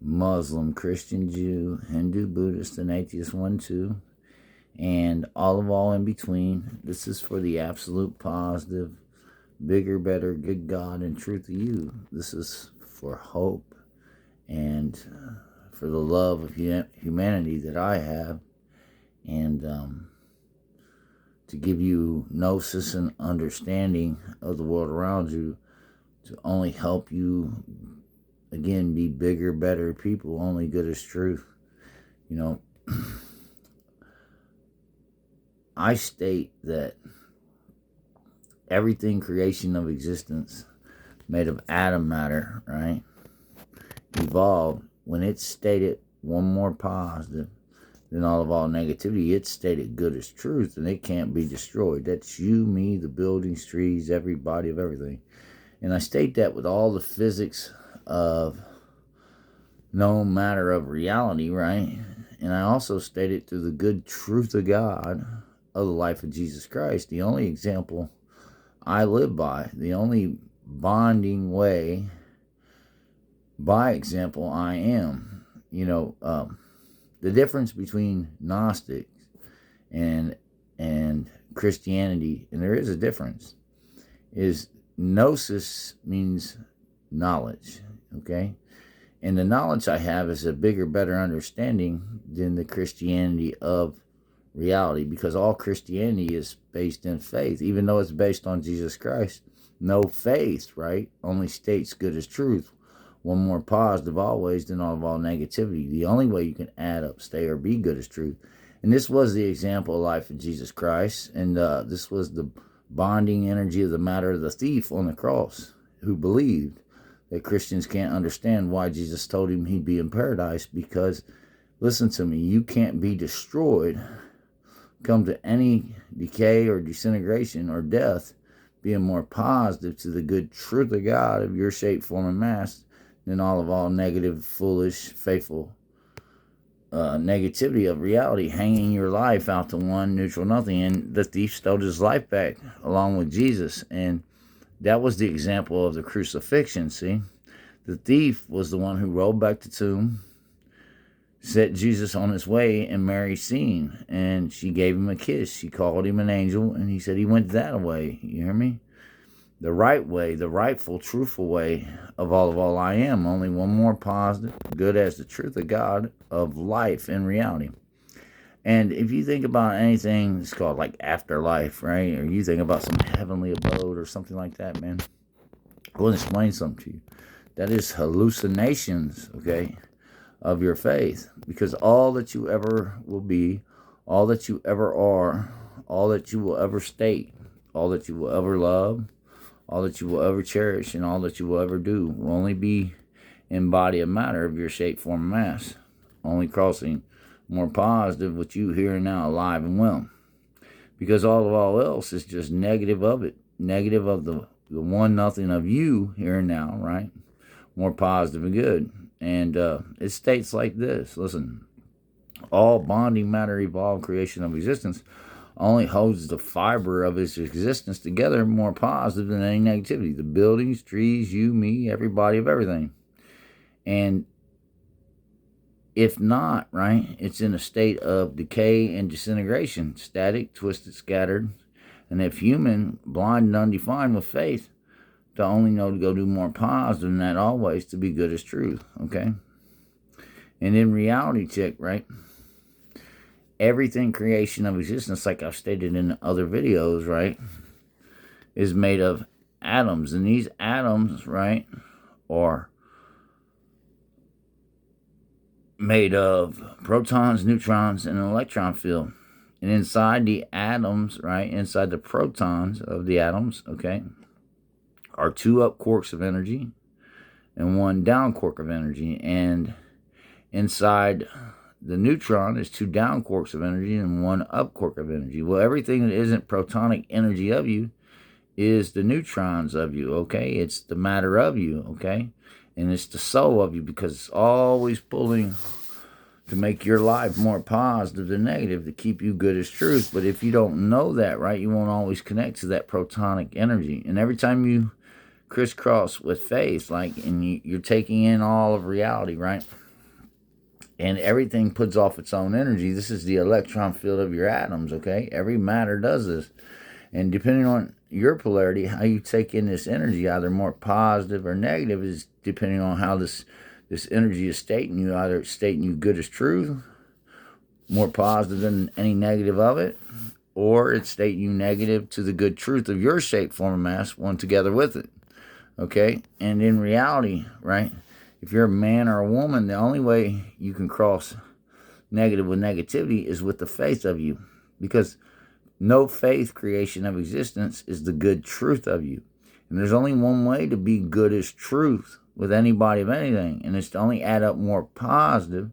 Muslim, Christian, Jew, Hindu, Buddhist, and atheist, 1, 2, and all in between. This is for the absolute positive, bigger, better, good God and truth of you. This is for hope and for the love of humanity that I have, and to give you gnosis and understanding of the world around you, to only help you, again, be bigger, better people, only good as truth. You know, I state that everything creation of existence made of atom matter, right, evolved when it's stated one more positive than all negativity. It's stated good as truth, and it can't be destroyed. That's you, me, the buildings, trees, everybody of everything. And I state that with all the physics of known matter of reality, right? And I also state it through the good truth of God of the life of Jesus Christ, the only example I live by, the only bonding way, by example, I am. You know, the difference between Gnostics and Christianity, and there is a difference, is gnosis means knowledge, okay? And the knowledge I have is a bigger, better understanding than the Christianity of reality, because all Christianity is based in faith, even though it's based on Jesus Christ. No faith, right? Only states good as truth. One more positive always than all negativity. The only way you can add up, stay, or be good as truth. And this was the example of life of Jesus Christ. And this was the bonding energy of the matter of the thief on the cross, who believed that Christians can't understand why Jesus told him he'd be in paradise, because, listen to me, you can't be destroyed, come to any decay or disintegration or death, being more positive to the good truth of God of your shape, form, and mass than all negative, foolish, faithful negativity of reality, hanging your life out to one neutral nothing. And the thief stole his life back along with Jesus, and that was the example of the crucifixion. See, the thief was the one who rolled back the tomb, set Jesus on his way, and Mary seen, and she gave him a kiss. She called him an angel, and he said he went that way. You hear me? The right way, the rightful, truthful way of all I am. Only one more positive, good as the truth of God of life in reality. And if you think about anything, it's called like afterlife, right? Or you think about some heavenly abode or something like that, man, I will explain something to you. That is hallucinations, okay, of your faith. Because all that you ever will be, all that you ever are, all that you will ever state, all that you will ever love, all that you will ever cherish, and all that you will ever do will only be in body of matter of your shape, form, and mass, only crossing more positive with you here and now, alive and well. Because all else is just negative of it, negative of the one nothing of you here and now, right? More positive and good. And it states like this, listen, all bonding matter, evolved creation of existence only holds the fiber of its existence together more positive than any negativity. The buildings, trees, you, me, everybody of everything. And if not, right, it's in a state of decay and disintegration, static, twisted, scattered. And if human, blind and undefined with faith, to only know to go do more positive than that always, to be good as truth, okay? And in reality check, right, everything creation of existence, like I've stated in other videos, right, is made of atoms. And these atoms, right, are made of protons, neutrons, and an electron field. And inside the atoms, right, inside the protons of the atoms, okay, are 2 up quarks of energy and 1 down quark of energy. And inside the neutron is 2 down quarks of energy and 1 up quark of energy. Well, everything that isn't protonic energy of you is the neutrons of you, okay? It's the matter of you, okay? And it's the soul of you, because it's always pulling to make your life more positive than negative, to keep you good as truth. But if you don't know that, right, you won't always connect to that protonic energy. And every time you crisscross with faith, like, and you're taking in all of reality, right, And everything puts off its own energy. This is the electron field of your atoms, okay? Every matter does this. And depending on your polarity, how you take in this energy, either more positive or negative, is depending on how this energy is stating you. Either it's stating you good as truth, more positive than any negative of it, or it's stating you negative to the good truth of your shape, form, and mass, one together with it. Okay? And in reality, right, if you're a man or a woman, the only way you can cross negative with negativity is with the faith of you. Because no faith creation of existence is the good truth of you. And there's only one way to be good as truth with anybody of anything, and it's to only add up more positive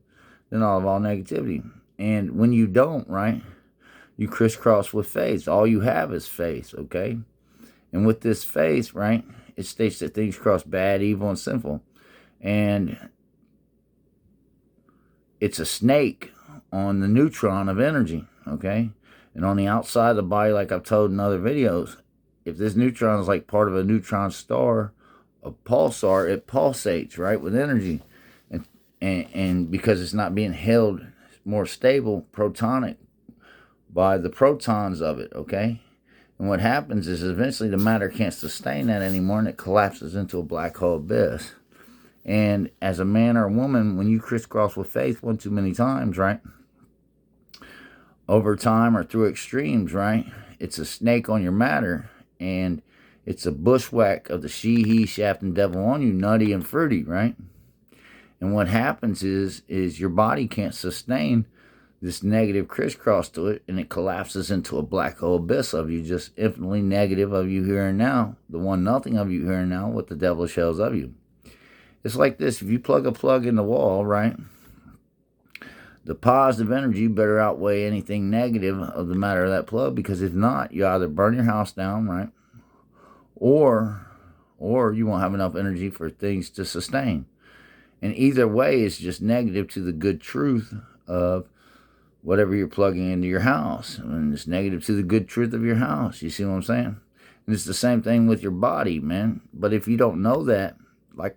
than all negativity. And when you don't, right, you crisscross with faith. All you have is faith, okay? And with this faith, right, it states that things cross bad, evil, and sinful. And it's a snake on the neutron of energy, okay? And on the outside of the body, like I've told in other videos, if this neutron is like part of a neutron star, a pulsar, it pulsates, right, with energy. And because it's not being held more stable, protonic, by the protons of it, okay? And what happens is eventually the matter can't sustain that anymore, and it collapses into a black hole abyss. And as a man or a woman, when you crisscross with faith one too many times, right, over time or through extremes, right, it's a snake on your matter, and it's a bushwhack of the she, he, shaft, and devil on you, nutty and fruity, right? And what happens is your body can't sustain this negative crisscross to it, and it collapses into a black hole abyss of you, just infinitely negative of you here and now, the one nothing of you here and now, what the devil shows of you. It's like this: if you plug a plug in the wall, right, the positive energy better outweigh anything negative of the matter of that plug, because if not, you either burn your house down, right, or you won't have enough energy for things to sustain. And either way is just negative to the good truth of whatever you're plugging into your house. And it's negative to the good truth of your house. You see what I'm saying? And it's the same thing with your body, man. But if you don't know that, like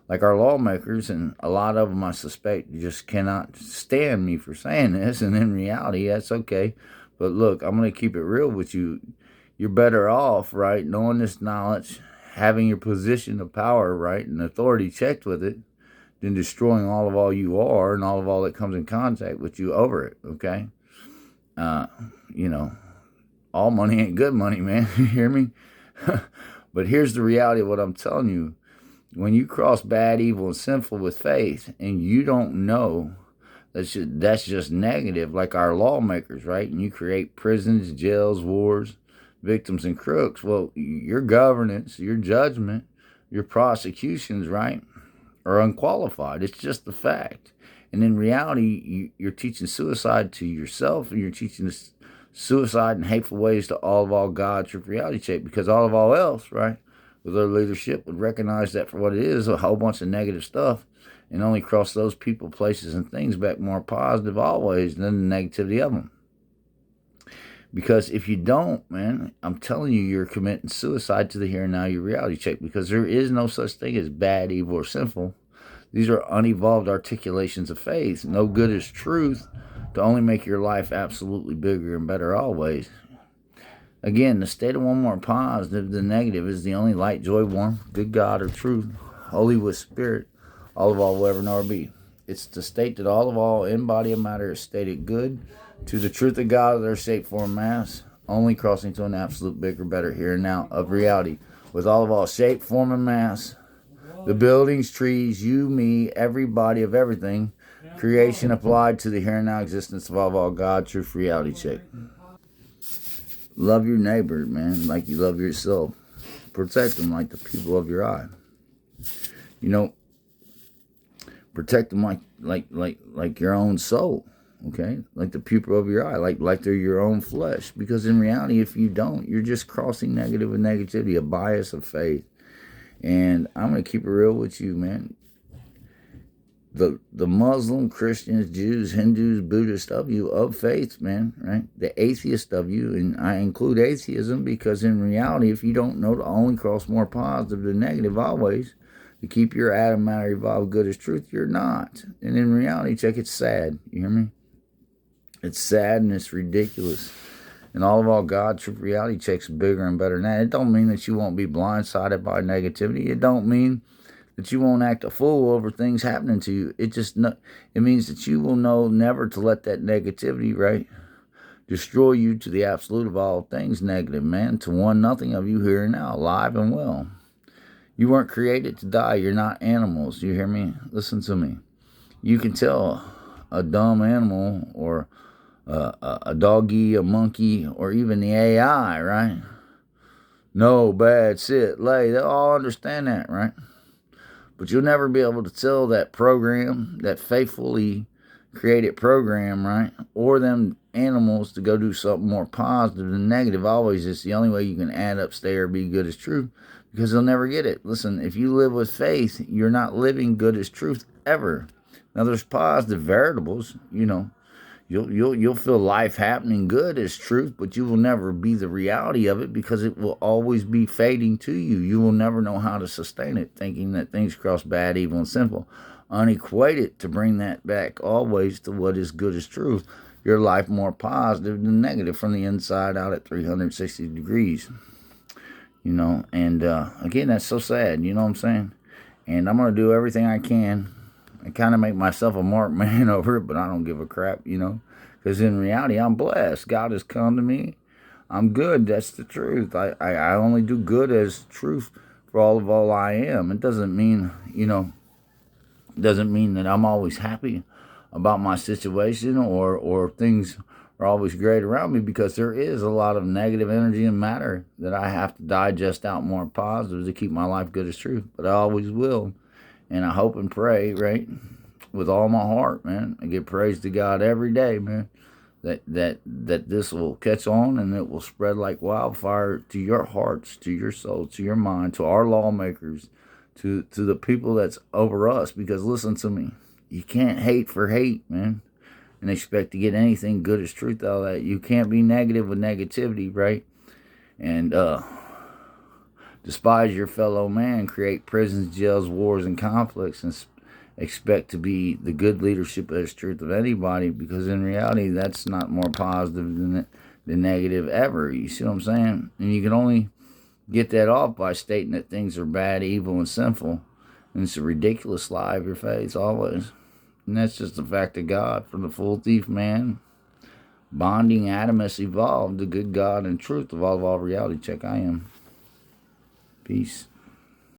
our lawmakers, and a lot of them, I suspect, just cannot stand me for saying this, and in reality, that's okay. But look, I'm going to keep it real with you. You're better off, right, knowing this knowledge, having your position of power, right, and authority checked with it, than destroying all you are and all that comes in contact with you over it, okay? You know, all money ain't good money, man. You hear me? But here's the reality of what I'm telling you. When you cross bad, evil, and sinful with faith, and you don't know, that's just negative, like our lawmakers, right? And you create prisons, jails, wars, victims, and crooks. Well, your governance, your judgment, your prosecutions, right, are unqualified. It's just the fact. And in reality, you're teaching suicide to yourself, and you're teaching suicide in hateful ways to all God, truth, reality check, because all else, right, with their leadership would recognize that for what it is, a whole bunch of negative stuff, and only cross those people, places, and things back more positive always than the negativity of them. Because if you don't, man, I'm telling you, you're committing suicide to the here and now, your reality check, because there is no such thing as bad, evil, or sinful. These are unevolved articulations of faith. No good is truth to only make your life absolutely bigger and better always. Again, the state of one more positive than negative is the only light, joy, warmth, good God, or truth, holy with spirit, all will ever know or be. It's the state that all in body and matter is stated good to the truth of God of their shape, form, mass, only crossing to an absolute bigger, better here and now of reality, with all shape, form, and mass, the buildings, trees, you, me, everybody of everything, creation applied to the here and now existence of all God, truth, reality check. Love your neighbor, man, like you love yourself. Protect them like the pupil of your eye. You know, protect them like your own soul, okay? Like the pupil of your eye, like they're your own flesh. Because in reality, if you don't, you're just crossing negative with negativity, a bias of faith. And I'm going to keep it real with you, man. The Muslim, Christians, Jews, Hindus, Buddhists of you, of faith, man, right? The atheist of you, and I include atheism because in reality, if you don't know to only cross more positive than negative always, To keep your Adam matter evolved good as truth, you're not. And in reality check, it's sad. You hear me? It's sad and it's ridiculous. And all God, truth, reality checks bigger and better than that. It don't mean that you won't be blindsided by negativity. It don't mean that you won't act a fool over things happening to you. It means that you will know never to let that negativity, right, destroy you to the absolute of all things negative, man, to one nothing of you here and now, alive and well. You weren't created to die. You're not animals. You hear me? Listen to me. You can tell a dumb animal or a doggy, a monkey, or even the AI, right? No, bad, sit, lay. They'll all understand that, right? But you'll never be able to tell that program, that faithfully created program, right? Or them animals to go do something more positive than negative. Always, it's the only way you can add up, stay, or be good as truth, because they'll never get it. Listen, if you live with faith, you're not living good as truth ever. Now, there's positive variables, you know. You'll feel life happening good as truth, but you will never be the reality of it because it will always be fading to you. You will never know how to sustain it, thinking that things cross bad, evil, and sinful. Unequate it to bring that back always to what is good as truth. Your life more positive than negative from the inside out at 360 degrees. You know, and again, that's so sad. You know what I'm saying? And I'm going to do everything I can. I kind of make myself a marked man over it, but I don't give a crap, you know. Because in reality, I'm blessed. God has come to me. I'm good. That's the truth. I only do good as truth for all I am. It doesn't mean, you know, doesn't mean that I'm always happy about my situation or things are always great around me, because there is a lot of negative energy and matter that I have to digest out more positive to keep my life good as truth. But I always will. And I hope and pray, right, with all my heart, man. I give praise to God every day, man, that this will catch on and it will spread like wildfire to your hearts, to your soul, to your mind, to our lawmakers, to the people that's over us. Because listen to me, you can't hate for hate, man, and expect to get anything good as truth out of that. You can't be negative with negativity, right? And despise your fellow man, create prisons, jails, wars, and conflicts, and expect to be the good leadership as truth of anybody, because in reality, that's not more positive than the negative ever. You see what I'm saying? And you can only get that off by stating that things are bad, evil, and sinful. And it's a ridiculous lie of your face, always. And that's just the fact of God. From the full thief man, bonding Adam has evolved, the good God and truth of all reality check I am. Peace.